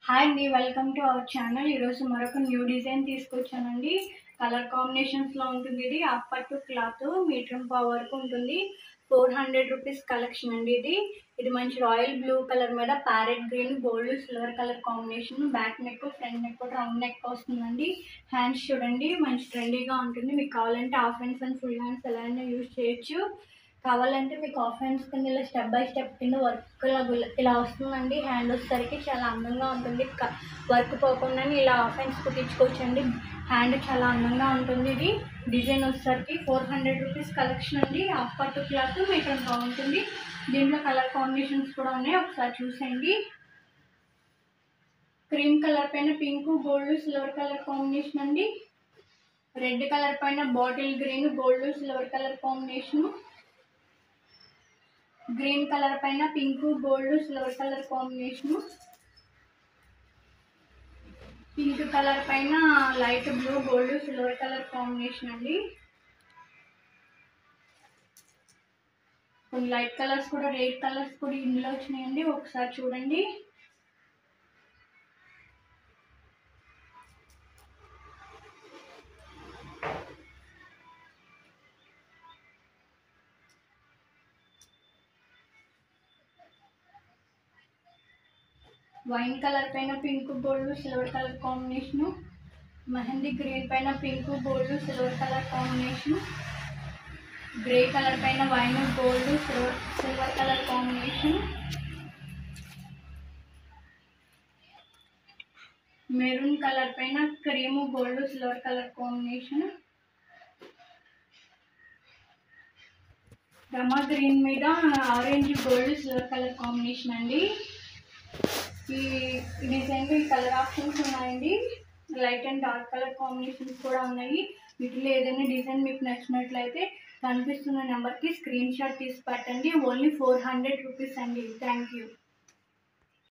Hi అండి, welcome to our channel. ఈరోజు మరొక న్యూ డిజైన్ తీసుకొచ్చానండి. కలర్ కాంబినేషన్స్లో ఉంటుంది. ఇది అప్పట్టు క్లాత్ మీటర్ పావు వరకు ఉంటుంది. 400 రూపీస్ కలెక్షన్ అండి. ఇది మంచి రాయల్ బ్లూ కలర్ మీద parrot green gold silver colour combination. Back neck front neck round neck వస్తుందండి. హ్యాండ్స్ చూడండి, మంచి ట్రెండీగా ఉంటుంది. మీకు కావాలంటే half hands and full hands ఎలా అయినా యూజ్ చేయొచ్చు. కావాలంటే మీకు హాఫ్ హ్యాండ్స్ కింద ఇలా స్టెప్ బై స్టెప్ కింద వర్క్ ఇలా వస్తుందండి. హ్యాండ్ వచ్చేసరికి చాలా అందంగా ఉంటుంది. వర్క్ పోకుండా ఇలా హాఫ్ హ్యాండ్స్ కుట్టించుకోవచ్చండి. హ్యాండ్ చాలా అందంగా ఉంటుంది. ఇది డిజైన్ వచ్చేసరికి 400 రూపీస్ కలెక్షన్ అండి. హాఫ్ పట్టు క్లాత్ మీటర్ బాగుంటుంది. దీంట్లో కలర్ కాంబినేషన్స్ కూడా ఉన్నాయి, ఒకసారి చూసేయండి. క్రీమ్ కలర్ పైన pink gold silver colour combination అండి. రెడ్ కలర్ పైన bottle green gold silver colour combination. Green colour పైన pink gold silver colour combination. Pink colour పైన light blue gold silver colour combination అండి. కొన్ని లైట్ కలర్స్ కూడా rare colours కూడా ఇందులో వచ్చినాయండి, ఒకసారి చూడండి. వైన్ కలర్ పైన pink gold silver colour combination. Mehndi green పైన pink gold silver colour combination. Grey colour పైన wine gold silver colour combination. Maroon colour పైన cream gold silver colour combination. Rama green మీద orange gold silver colour combination అండి. ఈ డిజైన్లో ఈ colour options ఉన్నాయండి. Light and dark colour combinations కూడా ఉన్నాయి. వీటిలో ఏదైనా డిజైన్ మీకు నచ్చినట్లయితే కనిపిస్తున్న నెంబర్కి స్క్రీన్ షాట్ తీసి పెట్టండి. ఓన్లీ 400 రూపీస్ అండి. Thank you.